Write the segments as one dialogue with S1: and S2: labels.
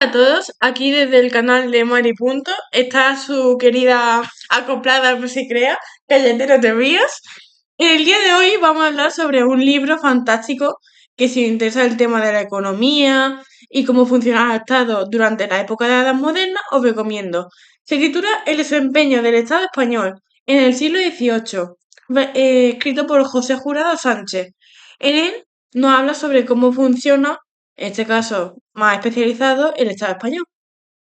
S1: A todos, aquí desde el canal de Mari Punto está su querida acoplada, no se crea, Galletero Te Ríos. En el día de hoy vamos a hablar sobre un libro fantástico que si os interesa el tema de la economía y cómo funciona el Estado durante la época de la Edad Moderna, os recomiendo. Se titula El desempeño del Estado español en el siglo XVIII, escrito por José Jurado Sánchez. En él nos habla sobre cómo funciona, en este caso más especializado, el Estado español.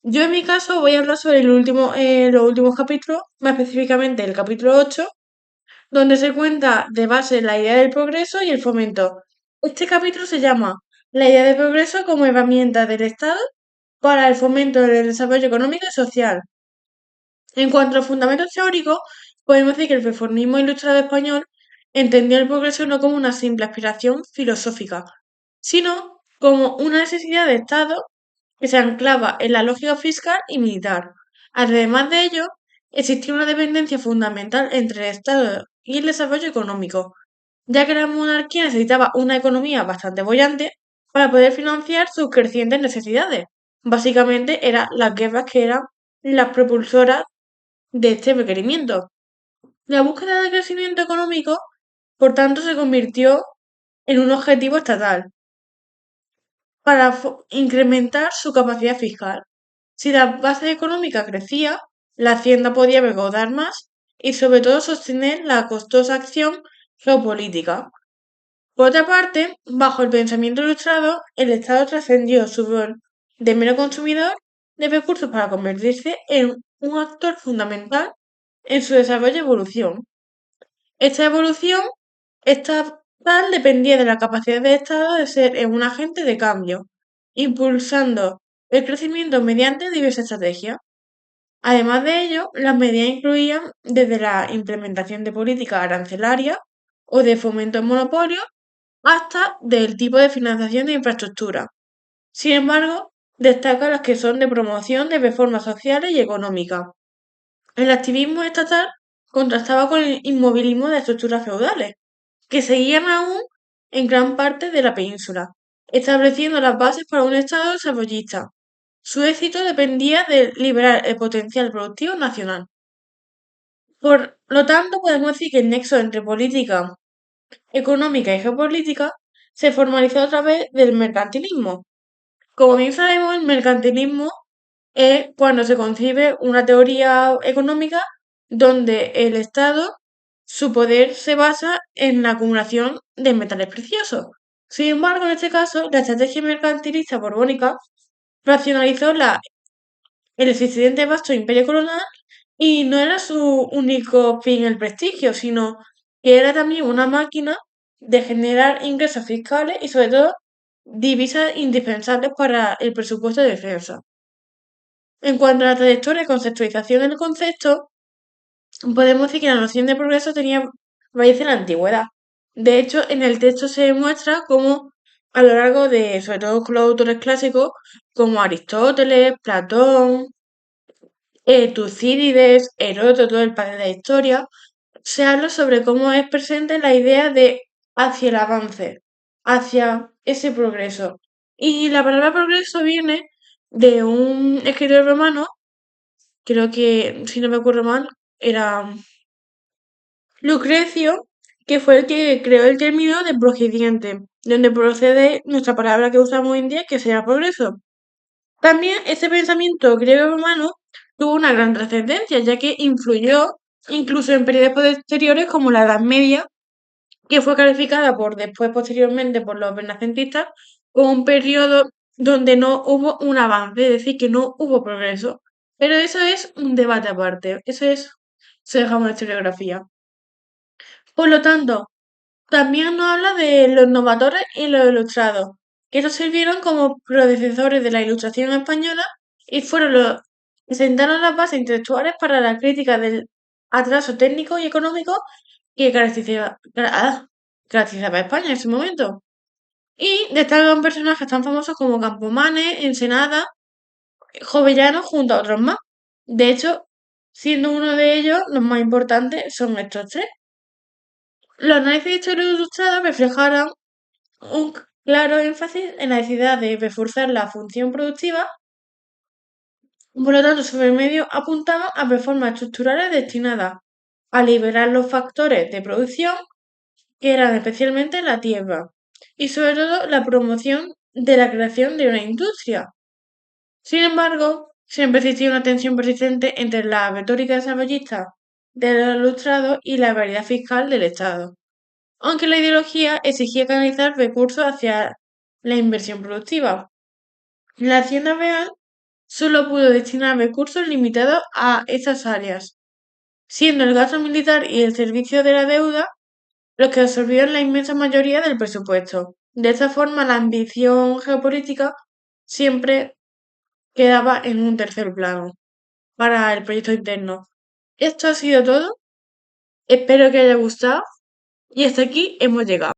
S1: Yo en mi caso voy a hablar sobre los últimos capítulos, más específicamente el capítulo 8, donde se cuenta de base la idea del progreso y el fomento. Este capítulo se llama La idea del progreso como herramienta del Estado para el fomento del desarrollo económico y social. En cuanto a los fundamentos teóricos, podemos decir que el reformismo ilustrado español entendió el progreso no como una simple aspiración filosófica, sino como una necesidad de Estado que se anclaba en la lógica fiscal y militar. Además de ello, existía una dependencia fundamental entre el Estado y el desarrollo económico, ya que la monarquía necesitaba una economía bastante bollante para poder financiar sus crecientes necesidades. Básicamente eran las guerras que eran las propulsoras de este requerimiento. La búsqueda de crecimiento económico, por tanto, se convirtió en un objetivo estatal para incrementar su capacidad fiscal. Si la base económica crecía, la hacienda podía recaudar más y sobre todo sostener la costosa acción geopolítica. Por otra parte, bajo el pensamiento ilustrado, el Estado trascendió su rol de mero consumidor de recursos para convertirse en un actor fundamental en su desarrollo y evolución. Esta evolución estatal dependía de la capacidad del Estado de ser un agente de cambio, impulsando el crecimiento mediante diversas estrategias. Además de ello, las medidas incluían desde la implementación de políticas arancelarias o de fomento en monopolio hasta del tipo de financiación de infraestructura. Sin embargo, destaca las que son de promoción de reformas sociales y económicas. El activismo estatal contrastaba con el inmovilismo de estructuras feudales, que seguían aún en gran parte de la península, estableciendo las bases para un Estado desarrollista. Su éxito dependía de liberar el potencial productivo nacional. Por lo tanto, podemos decir que el nexo entre política económica y geopolítica se formalizó a través del mercantilismo. Como bien sabemos, el mercantilismo es cuando se concibe una teoría económica donde el Estado, su poder se basa en la acumulación de metales preciosos. Sin embargo, en este caso, la estrategia mercantilista borbónica racionalizó el existente vasto imperio colonial y no era su único fin el prestigio, sino que era también una máquina de generar ingresos fiscales y sobre todo divisas indispensables para el presupuesto de defensa. En cuanto a la trayectoria y conceptualización del concepto, podemos decir que la noción de progreso tenía raíz en la antigüedad. De hecho, en el texto se demuestra cómo a lo largo de, sobre todo con los autores clásicos, como Aristóteles, Platón, Tucídides, Heródoto, el padre de la historia, se habla sobre cómo es presente la idea de hacia el avance, hacia ese progreso. Y la palabra progreso viene de un escritor romano, creo que, si no me acuerdo mal, era Lucrecio, que fue el que creó el término de progrediente, donde procede nuestra palabra que usamos hoy en día, que sería progreso. También este pensamiento griego-romano tuvo una gran trascendencia, ya que influyó incluso en periodos posteriores como la Edad Media, que fue calificada posteriormente por los renacentistas como un periodo donde no hubo un avance, es decir, que no hubo progreso. Pero eso es un debate aparte, se dejamos la historiografía. Por lo tanto, también nos habla de los innovadores y los ilustrados, que estos sirvieron como predecesores de la Ilustración española y fueron los que sentaron las bases intelectuales para la crítica del atraso técnico y económico que caracterizaba a España en ese momento. Y destacan personajes tan famosos como Campomanes, Ensenada, Jovellanos, junto a otros más. De hecho, siendo uno de ellos, los más importantes son estos tres. Los análisis de historia ilustrada reflejaron un claro énfasis en la necesidad de reforzar la función productiva Por lo tanto, su remedio apuntaba a reformas estructurales destinadas a liberar los factores de producción, que eran especialmente la tierra, y sobre todo la promoción de la creación de una industria. Sin embargo, siempre existía una tensión persistente entre la retórica desarrollista de los ilustrados y la variedad fiscal del Estado, aunque la ideología exigía canalizar recursos hacia la inversión productiva. La Hacienda Real solo pudo destinar recursos limitados a esas áreas, siendo el gasto militar y el servicio de la deuda los que absorbieron la inmensa mayoría del presupuesto. De esta forma, la ambición geopolítica siempre quedaba en un tercer plano para el proyecto interno. Esto ha sido todo. Espero que haya gustado y hasta aquí hemos llegado.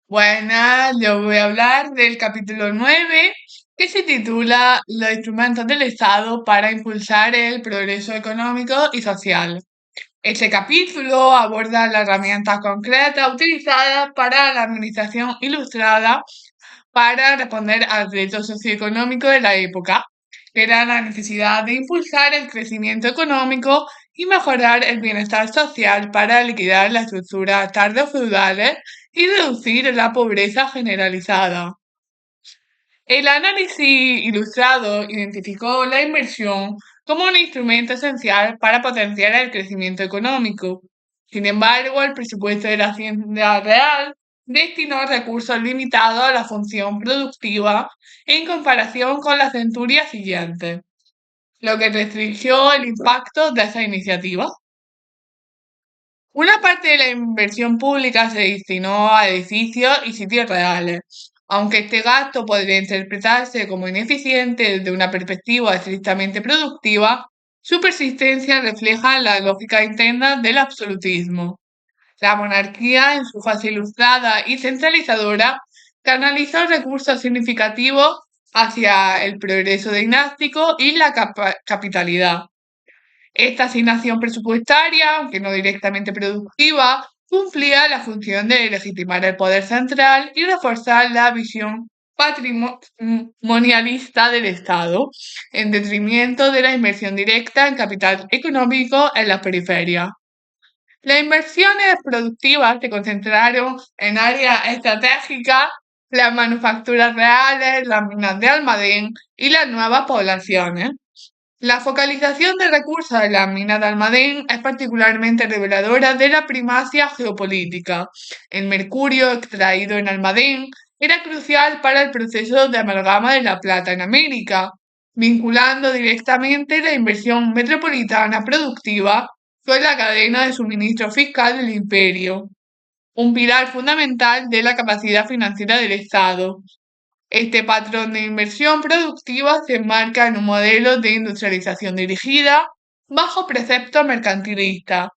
S2: Buenas, yo voy a hablar del capítulo 9 que se titula Los instrumentos del Estado para impulsar el progreso económico y social. Este capítulo aborda las herramientas concretas utilizadas para la administración ilustrada para responder al reto socioeconómico de la época, que era la necesidad de impulsar el crecimiento económico y mejorar el bienestar social para liquidar las estructuras tardofeudales y reducir la pobreza generalizada. El análisis ilustrado identificó la inversión como un instrumento esencial para potenciar el crecimiento económico. Sin embargo, el presupuesto de la Hacienda Real destinó recursos limitados a la función productiva en comparación con las centurias siguientes, lo que restringió el impacto de esa iniciativa. Una parte de la inversión pública se destinó a edificios y sitios reales, aunque este gasto podría interpretarse como ineficiente desde una perspectiva estrictamente productiva, su persistencia refleja la lógica interna del absolutismo. La monarquía, en su fase ilustrada y centralizadora, canalizó recursos significativos hacia el progreso dinástico y la capitalidad. Esta asignación presupuestaria, aunque no directamente productiva, cumplía la función de legitimar el poder central y reforzar la visión patrimonialista del Estado, en detrimento de la inversión directa en capital económico en la periferia. Las inversiones productivas se concentraron en áreas estratégicas, las manufacturas reales, las minas de Almadén y las nuevas poblaciones. La focalización de recursos en las minas de Almadén es particularmente reveladora de la primacia geopolítica. El mercurio extraído en Almadén era crucial para el proceso de amalgama de la plata en América, vinculando directamente la inversión metropolitana productiva con la cadena de suministro fiscal del imperio, un pilar fundamental de la capacidad financiera del Estado. Este patrón de inversión productiva se enmarca en un modelo de industrialización dirigida bajo preceptos mercantilistas,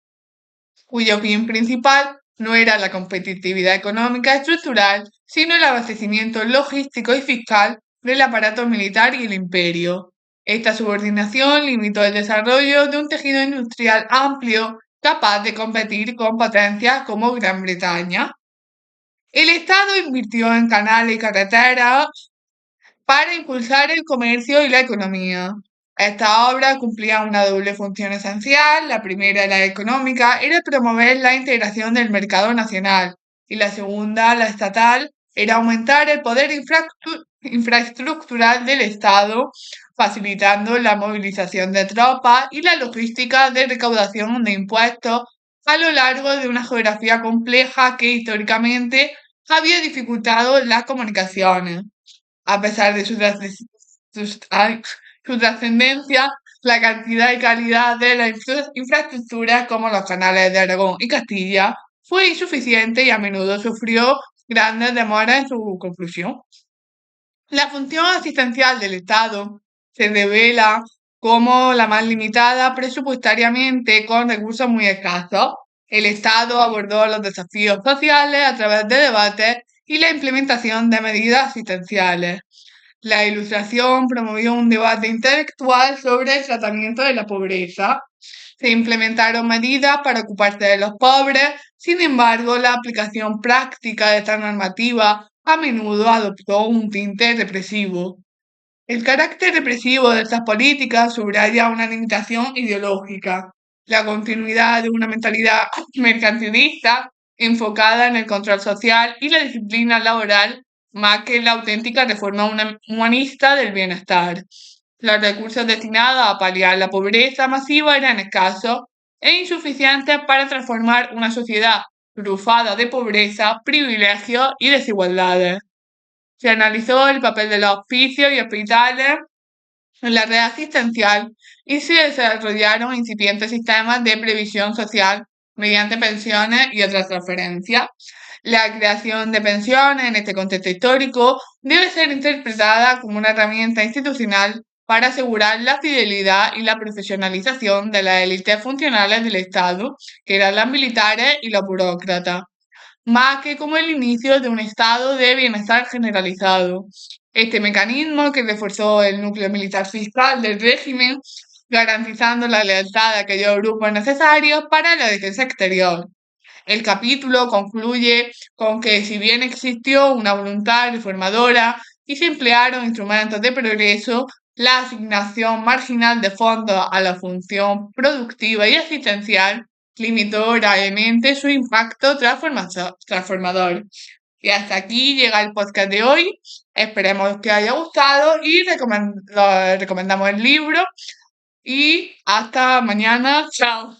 S2: cuyo fin principal no era la competitividad económica estructural, sino el abastecimiento logístico y fiscal del aparato militar y el imperio. Esta subordinación limitó el desarrollo de un tejido industrial amplio capaz de competir con potencias como Gran Bretaña. El Estado invirtió en canales y carreteras para impulsar el comercio y la economía. Esta obra cumplía una doble función esencial. La primera, la económica, era promover la integración del mercado nacional y la segunda, la estatal, era aumentar el poder infraestructural del Estado, facilitando la movilización de tropas y la logística de recaudación de impuestos a lo largo de una geografía compleja que históricamente había dificultado las comunicaciones. A pesar de su trascendencia, la cantidad y calidad de las infraestructuras, como los canales de Aragón y Castilla, fue insuficiente y a menudo sufrió grandes demoras en su conclusión. La función asistencial del Estado se revela como la más limitada presupuestariamente con recursos muy escasos. El Estado abordó los desafíos sociales a través de debates y la implementación de medidas asistenciales. La Ilustración promovió un debate intelectual sobre el tratamiento de la pobreza. Se implementaron medidas para ocuparse de los pobres, sin embargo, la aplicación práctica de esta normativa a menudo adoptó un tinte represivo. El carácter represivo de estas políticas subraya una limitación ideológica, la continuidad de una mentalidad mercantilista enfocada en el control social y la disciplina laboral más que en la auténtica reforma humanista del bienestar. Los recursos destinados a paliar la pobreza masiva eran escasos e insuficientes para transformar una sociedad trufada de pobreza, privilegios y desigualdades. Se analizó el papel de los hospicios y hospitales en la red asistencial y se desarrollaron incipientes sistemas de previsión social mediante pensiones y otras transferencias. La creación de pensiones en este contexto histórico debe ser interpretada como una herramienta institucional para asegurar la fidelidad y la profesionalización de las élites funcionales del Estado, que eran las militares y los burócratas, más que como el inicio de un estado de bienestar generalizado. Este mecanismo que reforzó el núcleo militar fiscal del régimen, garantizando la lealtad de aquellos grupos necesarios para la defensa exterior. El capítulo concluye con que si bien existió una voluntad reformadora y se emplearon instrumentos de progreso, la asignación marginal de fondos a la función productiva y asistencial limitó gravemente su impacto transformador. Y hasta aquí llega el podcast de hoy. Esperemos que haya gustado y recomendamos el libro. Y hasta mañana. Chao.